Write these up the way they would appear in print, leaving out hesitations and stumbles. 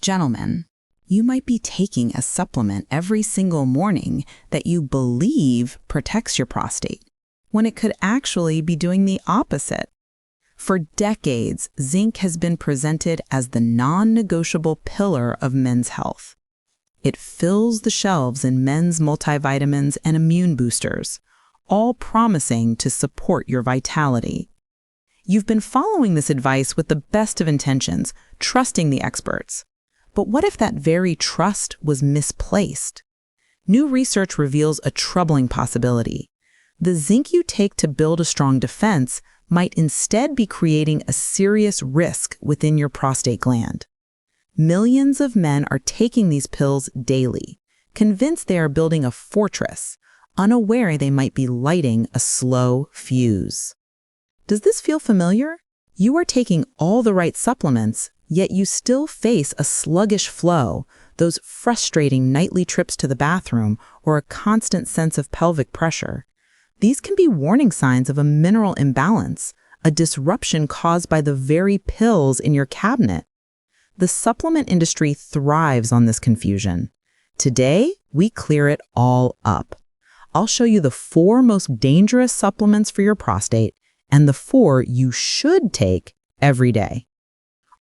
Gentlemen, you might be taking a supplement every single morning that you believe protects your prostate, when it could actually be doing the opposite. For decades, zinc has been presented as the non-negotiable pillar of men's health. It fills the shelves in men's multivitamins and immune boosters, all promising to support your vitality. You've been following this advice with the best of intentions, trusting the experts. But what if that very trust was misplaced? New research reveals a troubling possibility. The zinc you take to build a strong defense might instead be creating a serious risk within your prostate gland. Millions of men are taking these pills daily, convinced they are building a fortress, unaware they might be lighting a slow fuse. Does this feel familiar? You are taking all the right supplements, yet you still face a sluggish flow, those frustrating nightly trips to the bathroom, or a constant sense of pelvic pressure. These can be warning signs of a mineral imbalance, a disruption caused by the very pills in your cabinet. The supplement industry thrives on this confusion. Today, we clear it all up. I'll show you the 4 most dangerous supplements for your prostate and the 4 you should take every day.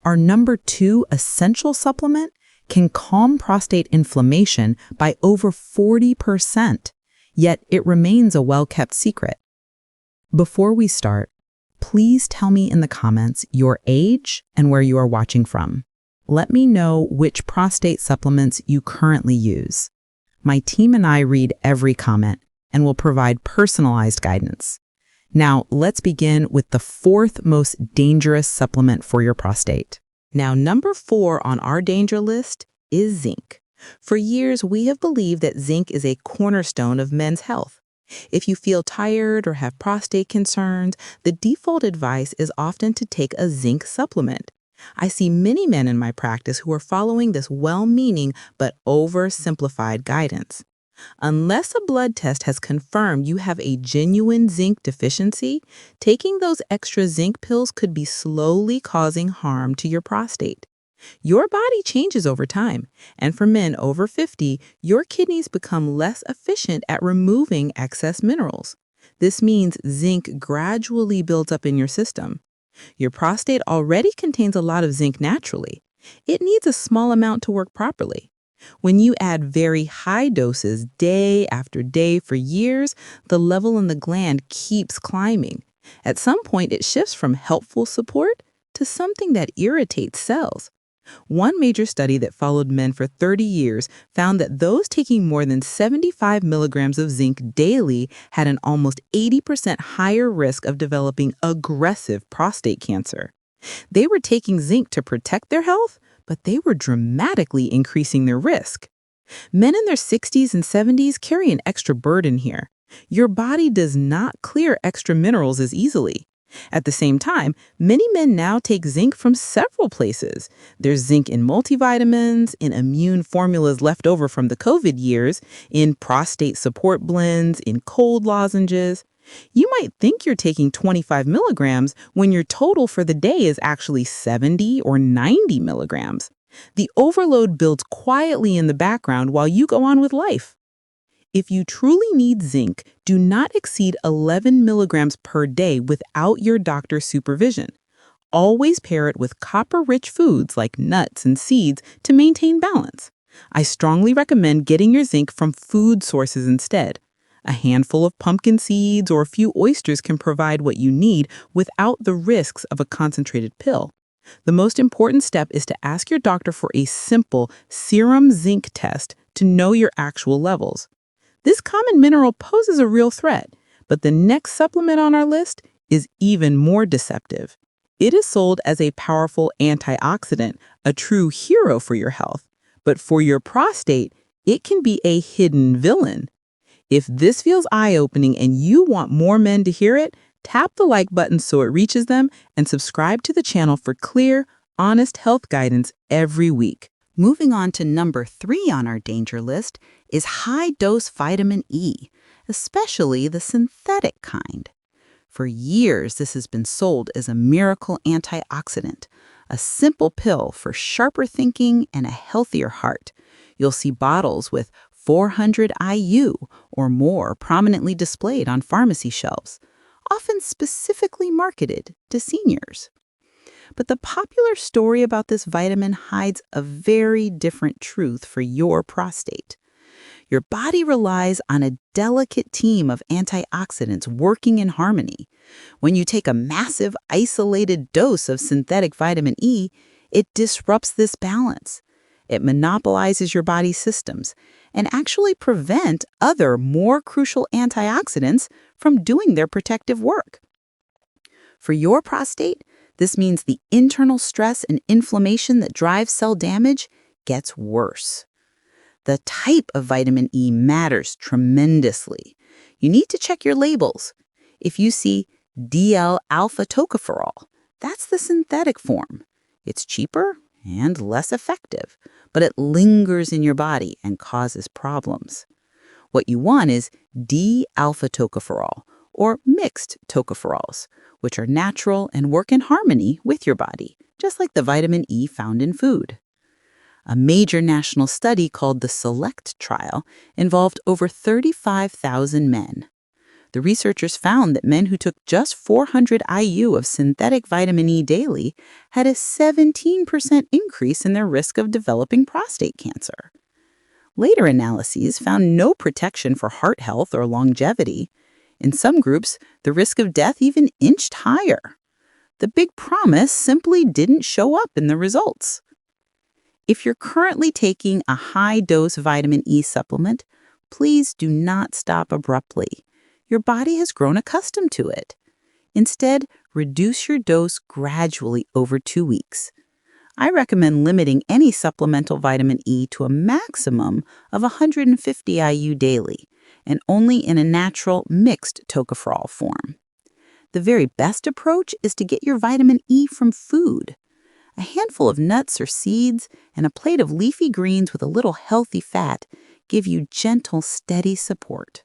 Our number 2 essential supplement can calm prostate inflammation by over 40%, yet it remains a well-kept secret. Before we start, please tell me in the comments your age and where you are watching from. Let me know which prostate supplements you currently use. My team and I read every comment and will provide personalized guidance. Now, let's begin with the 4th most dangerous supplement for your prostate. Now, number 4 on our danger list is zinc. For years, we have believed that zinc is a cornerstone of men's health. If you feel tired or have prostate concerns, the default advice is often to take a zinc supplement. I see many men in my practice who are following this well-meaning but oversimplified guidance. Unless a blood test has confirmed you have a genuine zinc deficiency, taking those extra zinc pills could be slowly causing harm to your prostate. Your body changes over time, and for men over 50, your kidneys become less efficient at removing excess minerals. This means zinc gradually builds up in your system. Your prostate already contains a lot of zinc naturally. It needs a small amount to work properly. When you add very high doses day after day for years, the level in the gland keeps climbing. At some point, it shifts from helpful support to something that irritates cells. One major study that followed men for 30 years found that those taking more than 75 milligrams of zinc daily had an almost 80% higher risk of developing aggressive prostate cancer. They were taking zinc to protect their health, but they were dramatically increasing their risk. Men in their 60s and 70s carry an extra burden here. Your body does not clear extra minerals as easily. At the same time, many men now take zinc from several places. There's zinc in multivitamins, in immune formulas left over from the COVID years, in prostate support blends, in cold lozenges. You might think you're taking 25 milligrams when your total for the day is actually 70 or 90 milligrams. The overload builds quietly in the background while you go on with life. If you truly need zinc, do not exceed 11 milligrams per day without your doctor's supervision. Always pair it with copper-rich foods like nuts and seeds to maintain balance. I strongly recommend getting your zinc from food sources instead. A handful of pumpkin seeds or a few oysters can provide what you need without the risks of a concentrated pill. The most important step is to ask your doctor for a simple serum zinc test to know your actual levels. This common mineral poses a real threat, but the next supplement on our list is even more deceptive. It is sold as a powerful antioxidant, a true hero for your health. But for your prostate, it can be a hidden villain. If this feels eye-opening and you want more men to hear it, tap the like button so it reaches them and subscribe to the channel for clear, honest health guidance every week. Moving on to number 3 on our danger list is high-dose vitamin E, especially the synthetic kind. For years, this has been sold as a miracle antioxidant, a simple pill for sharper thinking and a healthier heart. You'll see bottles with 400 IU or more prominently displayed on pharmacy shelves, often specifically marketed to seniors. But the popular story about this vitamin hides a very different truth for your prostate. Your body relies on a delicate team of antioxidants working in harmony. When you take a massive, isolated dose of synthetic vitamin E, it disrupts this balance. It monopolizes your body's systems and actually prevents other, more crucial antioxidants from doing their protective work. For your prostate, this means the internal stress and inflammation that drives cell damage gets worse. The type of vitamin E matters tremendously. You need to check your labels. If you see DL-alpha tocopherol, that's the synthetic form. It's cheaper and less effective, but it lingers in your body and causes problems. What you want is D-alpha tocopherol, or mixed tocopherols, which are natural and work in harmony with your body, just like the vitamin E found in food. A major national study called the SELECT trial involved over 35,000 men. The researchers found that men who took just 400 IU of synthetic vitamin E daily had a 17% increase in their risk of developing prostate cancer. Later analyses found no protection for heart health or longevity. In some groups, the risk of death even inched higher. The big promise simply didn't show up in the results. If you're currently taking a high-dose vitamin E supplement, please do not stop abruptly. Your body has grown accustomed to it. Instead, reduce your dose gradually over 2 weeks. I recommend limiting any supplemental vitamin E to a maximum of 150 IU daily, and only in a natural mixed tocopherol form. The very best approach is to get your vitamin E from food. A handful of nuts or seeds and a plate of leafy greens with a little healthy fat give you gentle, steady support.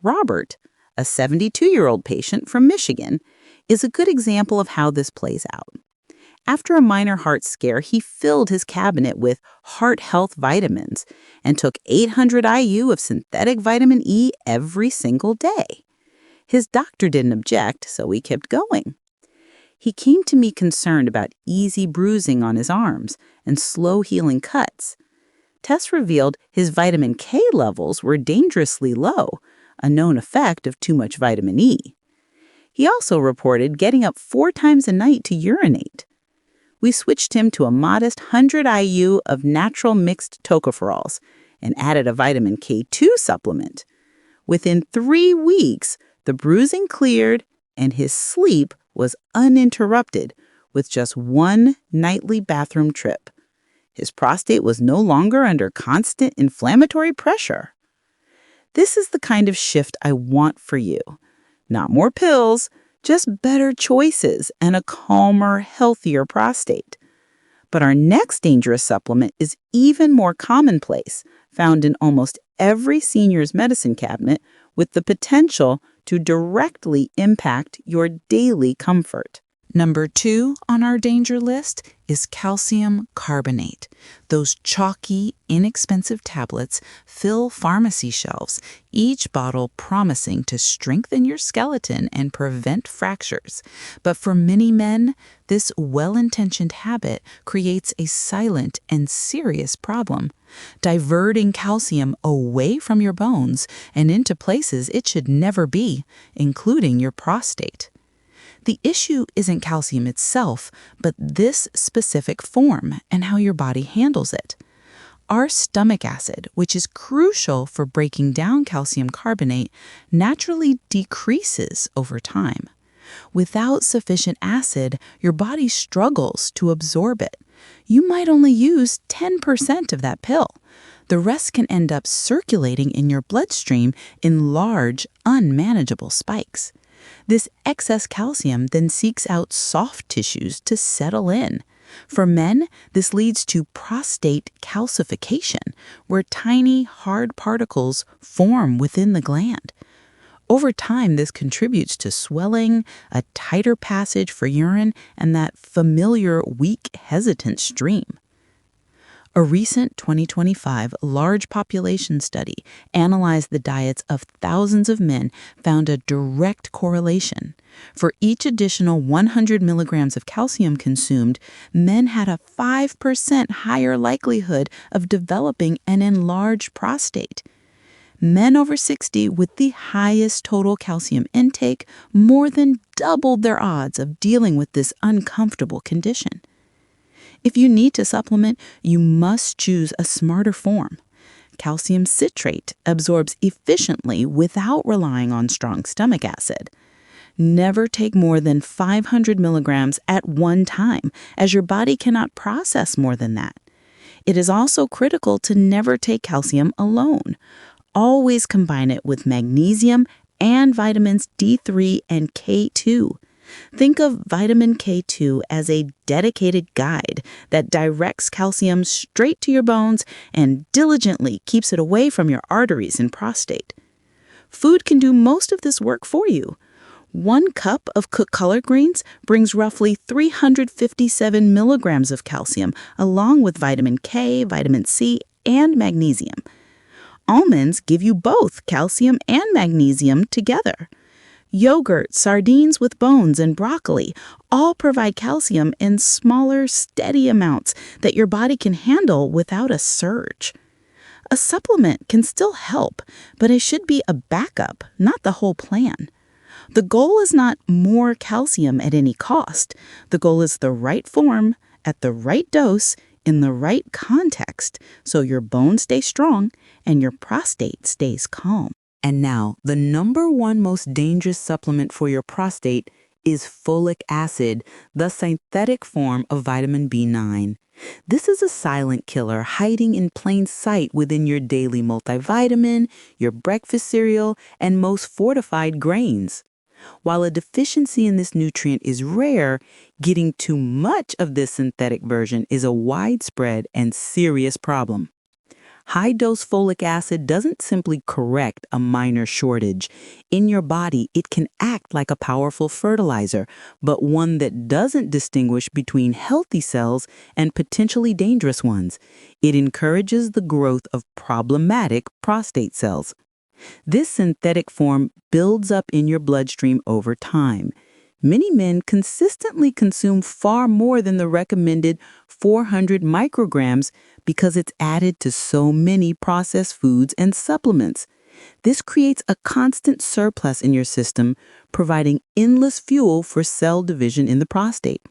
Robert, a 72-year-old patient from Michigan, is a good example of how this plays out. After a minor heart scare, he filled his cabinet with heart health vitamins and took 800 IU of synthetic vitamin E every single day. His doctor didn't object, so he kept going. He came to me concerned about easy bruising on his arms and slow healing cuts. Tests revealed his vitamin K levels were dangerously low, a known effect of too much vitamin E. He also reported getting up 4 times a night to urinate. We switched him to a modest 100 IU of natural mixed tocopherols and added a vitamin K2 supplement. Within 3 weeks, the bruising cleared and his sleep was uninterrupted with just 1 nightly bathroom trip. His prostate was no longer under constant inflammatory pressure. This is the kind of shift I want for you. Not more pills, just better choices and a calmer, healthier prostate. But our next dangerous supplement is even more commonplace, found in almost every senior's medicine cabinet, with the potential to directly impact your daily comfort. Number 2 on our danger list is calcium carbonate. Those chalky, inexpensive tablets fill pharmacy shelves, each bottle promising to strengthen your skeleton and prevent fractures. But for many men, this well-intentioned habit creates a silent and serious problem, diverting calcium away from your bones and into places it should never be, including your prostate. The issue isn't calcium itself, but this specific form and how your body handles it. Our stomach acid, which is crucial for breaking down calcium carbonate, naturally decreases over time. Without sufficient acid, your body struggles to absorb it. You might only use 10% of that pill. The rest can end up circulating in your bloodstream in large, unmanageable spikes. This excess calcium then seeks out soft tissues to settle in. For men, this leads to prostate calcification, where tiny, hard particles form within the gland. Over time, this contributes to swelling, a tighter passage for urine, and that familiar, weak, hesitant stream. A recent 2025 large population study analyzed the diets of thousands of men, found a direct correlation. For each additional 100 milligrams of calcium consumed, men had a 5% higher likelihood of developing an enlarged prostate. Men over 60 with the highest total calcium intake more than doubled their odds of dealing with this uncomfortable condition. If you need to supplement, you must choose a smarter form. Calcium citrate absorbs efficiently without relying on strong stomach acid. Never take more than 500 milligrams at one time, as your body cannot process more than that. It is also critical to never take calcium alone. Always combine it with magnesium and vitamins D3 and K2. Think of vitamin K2 as a dedicated guide that directs calcium straight to your bones and diligently keeps it away from your arteries and prostate. Food can do most of this work for you. 1 cup of cooked collard greens brings roughly 357 milligrams of calcium, along with vitamin K, vitamin C, and magnesium. Almonds give you both calcium and magnesium together. Yogurt, sardines with bones, and broccoli all provide calcium in smaller, steady amounts that your body can handle without a surge. A supplement can still help, but it should be a backup, not the whole plan. The goal is not more calcium at any cost. The goal is the right form, at the right dose, in the right context, so your bones stay strong and your prostate stays calm. And now, the #1 most dangerous supplement for your prostate is folic acid, the synthetic form of vitamin B9. This is a silent killer hiding in plain sight within your daily multivitamin, your breakfast cereal, and most fortified grains. While a deficiency in this nutrient is rare, getting too much of this synthetic version is a widespread and serious problem. High-dose folic acid doesn't simply correct a minor shortage. In your body, it can act like a powerful fertilizer, but one that doesn't distinguish between healthy cells and potentially dangerous ones. It encourages the growth of problematic prostate cells. This synthetic form builds up in your bloodstream over time. Many men consistently consume far more than the recommended 400 micrograms because it's added to so many processed foods and supplements. This creates a constant surplus in your system, providing endless fuel for cell division in the prostate.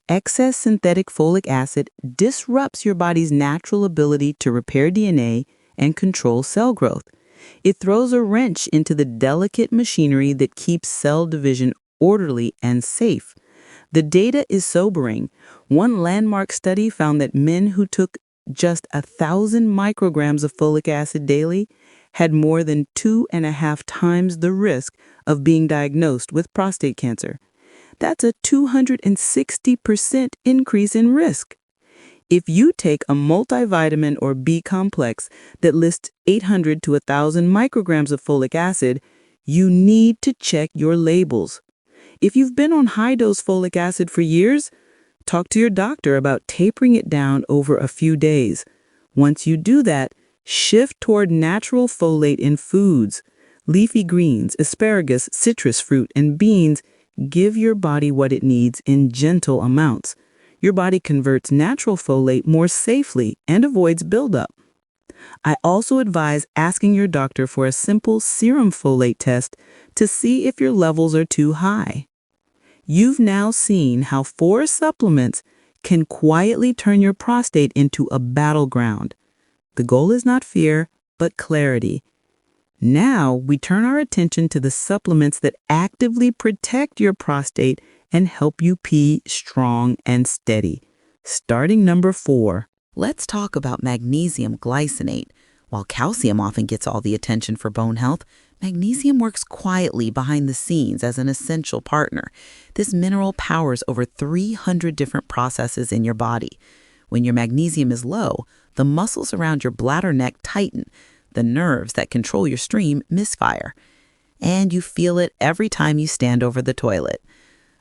Excess synthetic folic acid disrupts your body's natural ability to repair DNA and control cell growth. It throws a wrench into the delicate machinery that keeps cell division orderly and safe. The data is sobering. One landmark study found that men who took just 1,000 micrograms of folic acid daily had more than 2.5 times the risk of being diagnosed with prostate cancer. That's a 260% increase in risk. If you take a multivitamin or B complex that lists 800 to 1,000 micrograms of folic acid, you need to check your labels. If you've been on high-dose folic acid for years, talk to your doctor about tapering it down over a few days. Once you do that, shift toward natural folate in foods. Leafy greens, asparagus, citrus fruit, and beans give your body what it needs in gentle amounts. Your body converts natural folate more safely and avoids buildup. I also advise asking your doctor for a simple serum folate test to see if your levels are too high. You've now seen how 4 supplements can quietly turn your prostate into a battleground. The goal is not fear, but clarity. Now we turn our attention to the supplements that actively protect your prostate and help you pee strong and steady. Starting #4. Let's talk about magnesium glycinate. While calcium often gets all the attention for bone health, magnesium works quietly behind the scenes as an essential partner. This mineral powers over 300 different processes in your body. When your magnesium is low, the muscles around your bladder neck tighten. The nerves that control your stream misfire. and you feel it every time you stand over the toilet.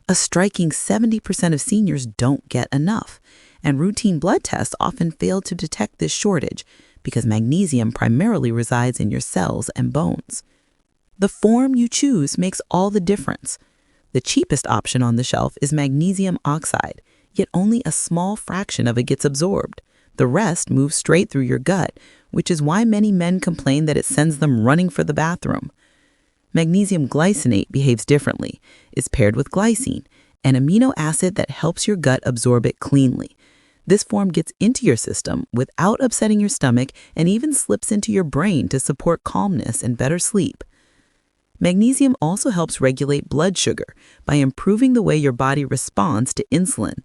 A striking 70% of seniors don't get enough, and routine blood tests often fail to detect this shortage because magnesium primarily resides in your cells and bones. The form you choose makes all the difference. The cheapest option on the shelf is magnesium oxide, yet only a small fraction of it gets absorbed. The rest moves straight through your gut, which is why many men complain that it sends them running for the bathroom. Magnesium glycinate behaves differently. It's paired with glycine, an amino acid that helps your gut absorb it cleanly. This form gets into your system without upsetting your stomach and even slips into your brain to support calmness and better sleep. Magnesium also helps regulate blood sugar by improving the way your body responds to insulin.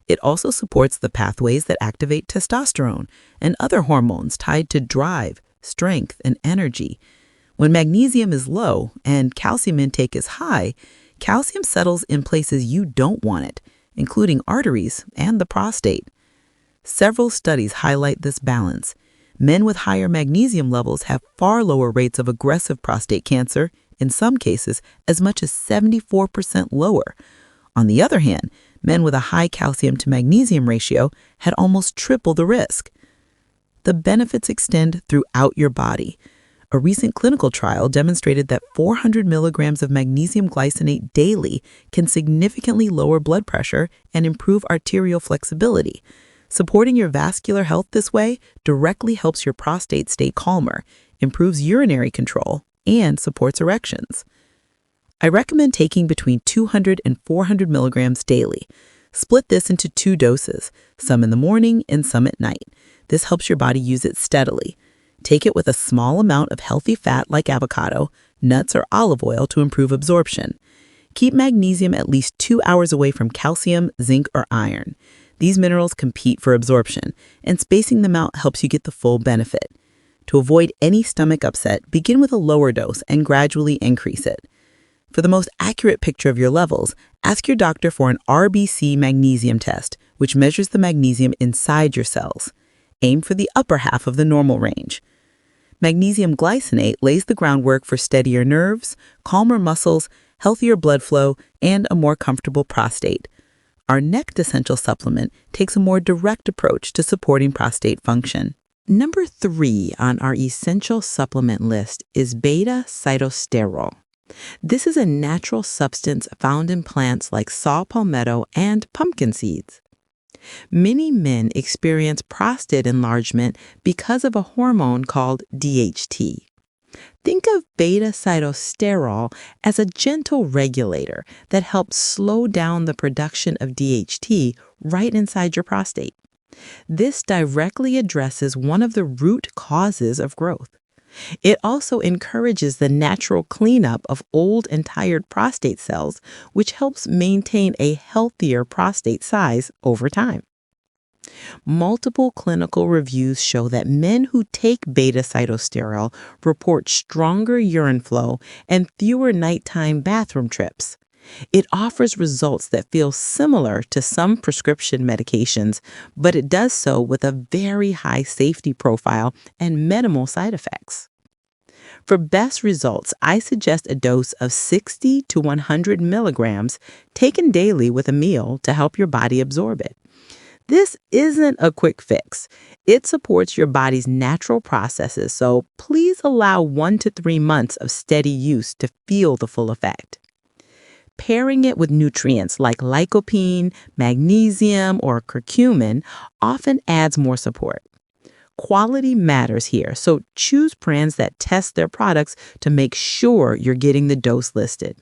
It also supports the pathways that activate testosterone and other hormones tied to drive, strength, and energy. When magnesium is low and calcium intake is high, calcium settles in places you don't want it, including arteries and the prostate. Several studies highlight this balance. Men with higher magnesium levels have far lower rates of aggressive prostate cancer, in some cases as much as 74% lower. On the other hand, men with a high calcium to magnesium ratio had almost triple the risk. The benefits extend throughout your body. A recent clinical trial demonstrated that 400 milligrams of magnesium glycinate daily can significantly lower blood pressure and improve arterial flexibility. Supporting your vascular health this way directly helps your prostate stay calmer, improves urinary control, and supports erections. I recommend taking between 200 and 400 milligrams daily. Split this into 2 doses, some in the morning and some at night. This helps your body use it steadily. Take it with a small amount of healthy fat like avocado, nuts, or olive oil to improve absorption. Keep magnesium at least 2 hours away from calcium, zinc, or iron. These minerals compete for absorption, and spacing them out helps you get the full benefit. To avoid any stomach upset, begin with a lower dose and gradually increase it. For the most accurate picture of your levels, ask your doctor for an RBC magnesium test, which measures the magnesium inside your cells. Aim for the upper half of the normal range. Magnesium glycinate lays the groundwork for steadier nerves, calmer muscles, healthier blood flow, and a more comfortable prostate. Our next essential supplement takes a more direct approach to supporting prostate function. Number 3 on our essential supplement list is beta-sitosterol. This is a natural substance found in plants like saw palmetto and pumpkin seeds. Many men experience prostate enlargement because of a hormone called DHT. Think of beta-sitosterol as a gentle regulator that helps slow down the production of DHT right inside your prostate. This directly addresses one of the root causes of growth. It also encourages the natural cleanup of old and tired prostate cells, which helps maintain a healthier prostate size over time. Multiple clinical reviews show that men who take beta-sitosterol report stronger urine flow and fewer nighttime bathroom trips. It offers results that feel similar to some prescription medications, but it does so with a very high safety profile and minimal side effects. For best results, I suggest a dose of 60 to 100 milligrams taken daily with a meal to help your body absorb it. This isn't a quick fix. It supports your body's natural processes, so please allow 1 to 3 months of steady use to feel the full effect. Pairing it with nutrients like lycopene, magnesium, or curcumin often adds more support. Quality matters here, so choose brands that test their products to make sure you're getting the dose listed.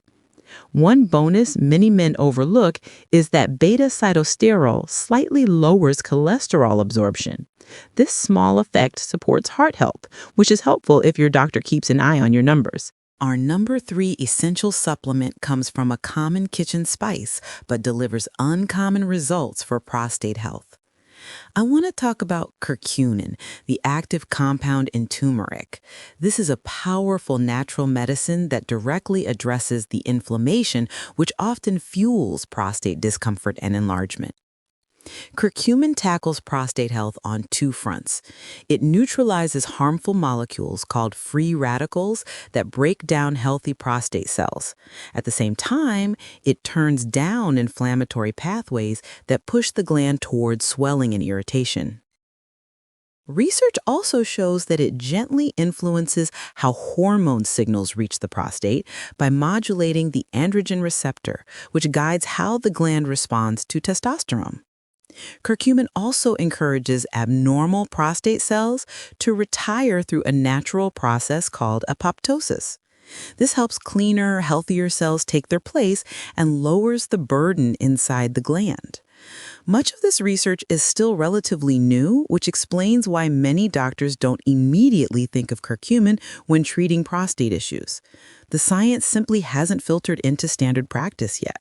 One bonus many men overlook is that beta-sitosterol slightly lowers cholesterol absorption. This small effect supports heart health, which is helpful if your doctor keeps an eye on your numbers. Our number 3 essential supplement comes from a common kitchen spice, but delivers uncommon results for prostate health. I want to talk about curcumin, the active compound in turmeric. This is a powerful natural medicine that directly addresses the inflammation, which often fuels prostate discomfort and enlargement. Curcumin tackles prostate health on two fronts. It neutralizes harmful molecules called free radicals that break down healthy prostate cells. At the same time, it turns down inflammatory pathways that push the gland towards swelling and irritation. Research also shows that it gently influences how hormone signals reach the prostate by modulating the androgen receptor, which guides how the gland responds to testosterone. Curcumin also encourages abnormal prostate cells to retire through a natural process called apoptosis. This helps cleaner, healthier cells take their place and lowers the burden inside the gland. Much of this research is still relatively new, which explains why many doctors don't immediately think of curcumin when treating prostate issues. The science simply hasn't filtered into standard practice yet.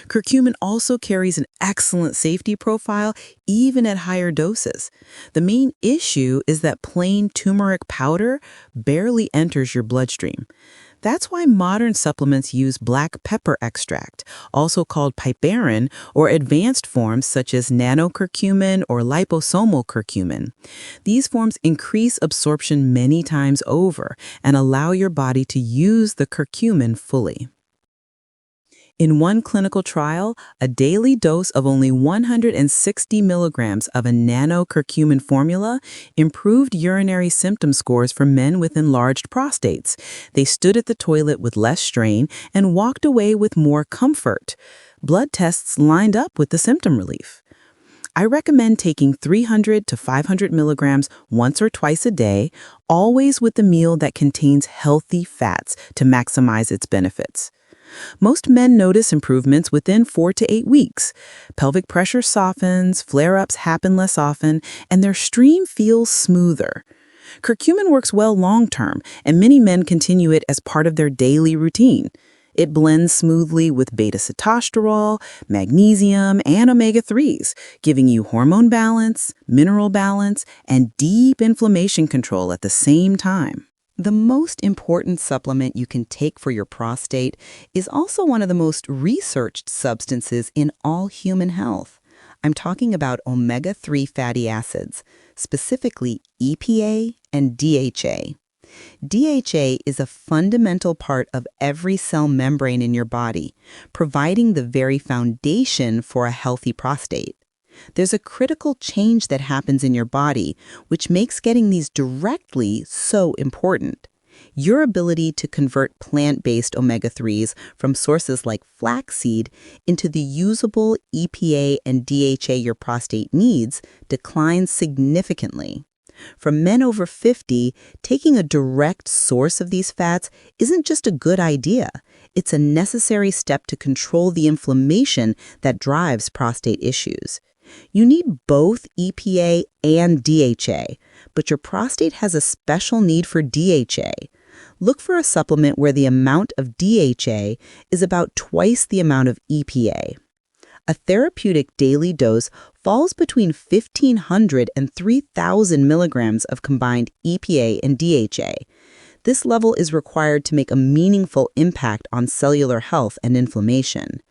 Curcumin also carries an excellent safety profile even at higher doses. The main issue is that plain turmeric powder barely enters your bloodstream. That's why modern supplements use black pepper extract, also called piperine, or advanced forms such as nanocurcumin or liposomal curcumin. These forms increase absorption many times over and allow your body to use the curcumin fully. In one clinical trial, a daily dose of only 160 milligrams of a nanocurcumin formula improved urinary symptom scores for men with enlarged prostates. They stood at the toilet with less strain and walked away with more comfort. Blood tests lined up with the symptom relief. I recommend taking 300 to 500 milligrams once or twice a day, always with a meal that contains healthy fats to maximize its benefits. Most men notice improvements within 4 to 8 weeks. Pelvic pressure softens, flare-ups happen less often, and their stream feels smoother. Curcumin works well long-term, and many men continue it as part of their daily routine. It blends smoothly with beta-sitosterol, magnesium, and omega-3s, giving you hormone balance, mineral balance, and deep inflammation control at the same time. The most important supplement you can take for your prostate is also one of the most researched substances in all human health. I'm talking about omega-3 fatty acids, specifically EPA and DHA. DHA is a fundamental part of every cell membrane in your body, providing the very foundation for a healthy prostate. There's a critical change that happens in your body, which makes getting these directly so important. Your ability to convert plant-based omega-3s from sources like flaxseed into the usable EPA and DHA your prostate needs declines significantly. For men over 50, taking a direct source of these fats isn't just a good idea. It's a necessary step to control the inflammation that drives prostate issues. You need both EPA and DHA, but your prostate has a special need for DHA. Look for a supplement where the amount of DHA is about twice the amount of EPA. A therapeutic daily dose falls between 1,500 and 3,000 milligrams of combined EPA and DHA. This level is required to make a meaningful impact on cellular health and inflammation.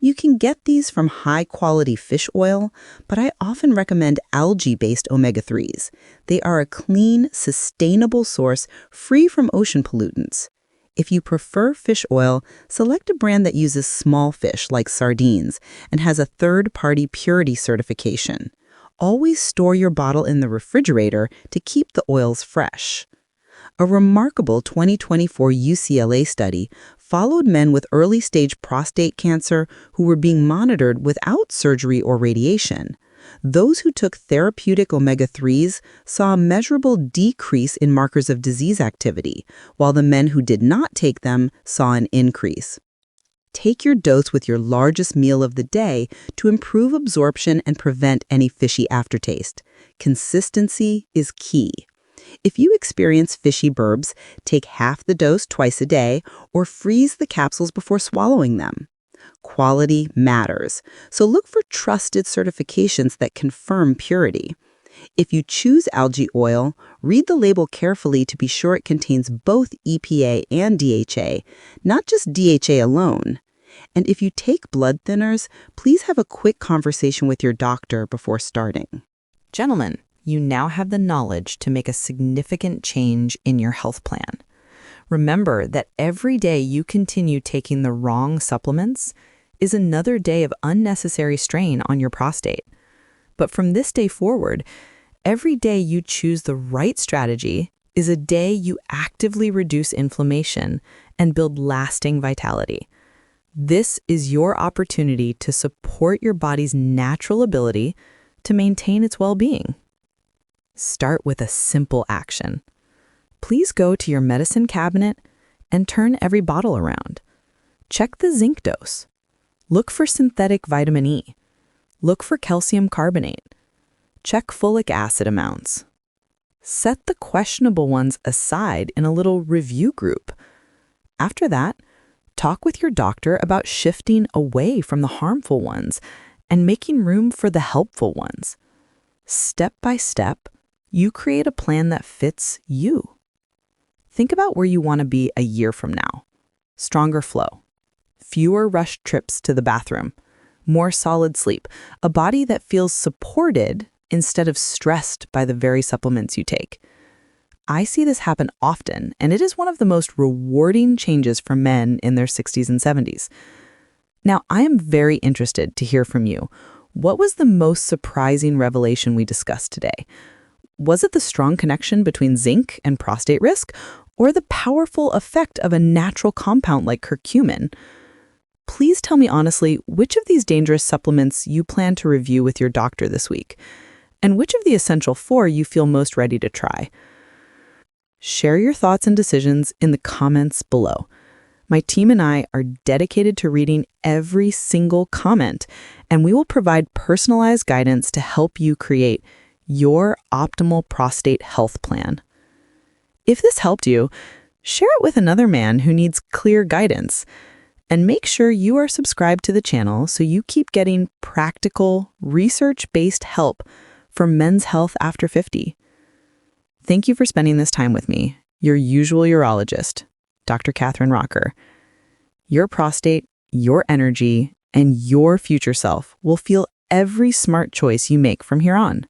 You can get these from high-quality fish oil, but I often recommend algae-based omega-3s. They are a clean, sustainable source free from ocean pollutants. If you prefer fish oil, select a brand that uses small fish like sardines and has a third-party purity certification. Always store your bottle in the refrigerator to keep the oils fresh. A remarkable 2024 UCLA study followed men with early-stage prostate cancer who were being monitored without surgery or radiation. Those who took therapeutic omega-3s saw a measurable decrease in markers of disease activity, while the men who did not take them saw an increase. Take your dose with your largest meal of the day to improve absorption and prevent any fishy aftertaste. Consistency is key. If you experience fishy burbs, take half the dose twice a day or freeze the capsules before swallowing them. Quality matters, so look for trusted certifications that confirm purity. If you choose algae oil, read the label carefully to be sure it contains both EPA and DHA, not just DHA alone. And if you take blood thinners, please have a quick conversation with your doctor before starting. Gentlemen, you now have the knowledge to make a significant change in your health plan. Remember that every day you continue taking the wrong supplements is another day of unnecessary strain on your prostate. But from this day forward, every day you choose the right strategy is a day you actively reduce inflammation and build lasting vitality. This is your opportunity to support your body's natural ability to maintain its well-being. Start with a simple action. Please go to your medicine cabinet and turn every bottle around. Check the zinc dose. Look for synthetic vitamin E. Look for calcium carbonate. Check folic acid amounts. Set the questionable ones aside in a little review group. After that, talk with your doctor about shifting away from the harmful ones and making room for the helpful ones. Step by step, you create a plan that fits you. Think about where you want to be a year from now. Stronger flow, fewer rushed trips to the bathroom, more solid sleep, a body that feels supported instead of stressed by the very supplements you take. I see this happen often, and it is one of the most rewarding changes for men in their 60s and 70s. Now, I am very interested to hear from you. What was the most surprising revelation we discussed today? Was it the strong connection between zinc and prostate risk, or the powerful effect of a natural compound like curcumin? Please tell me honestly which of these dangerous supplements you plan to review with your doctor this week, and which of the essential 4 you feel most ready to try. Share your thoughts and decisions in the comments below. My team and I are dedicated to reading every single comment, and we will provide personalized guidance to help you create your optimal prostate health plan. If this helped you, share it with another man who needs clear guidance, and make sure you are subscribed to the channel so you keep getting practical, research-based help for men's health after 50. Thank you for spending this time with me, your usual urologist, Dr. Catherine Rocker. Your prostate, your energy, and your future self will feel every smart choice you make from here on.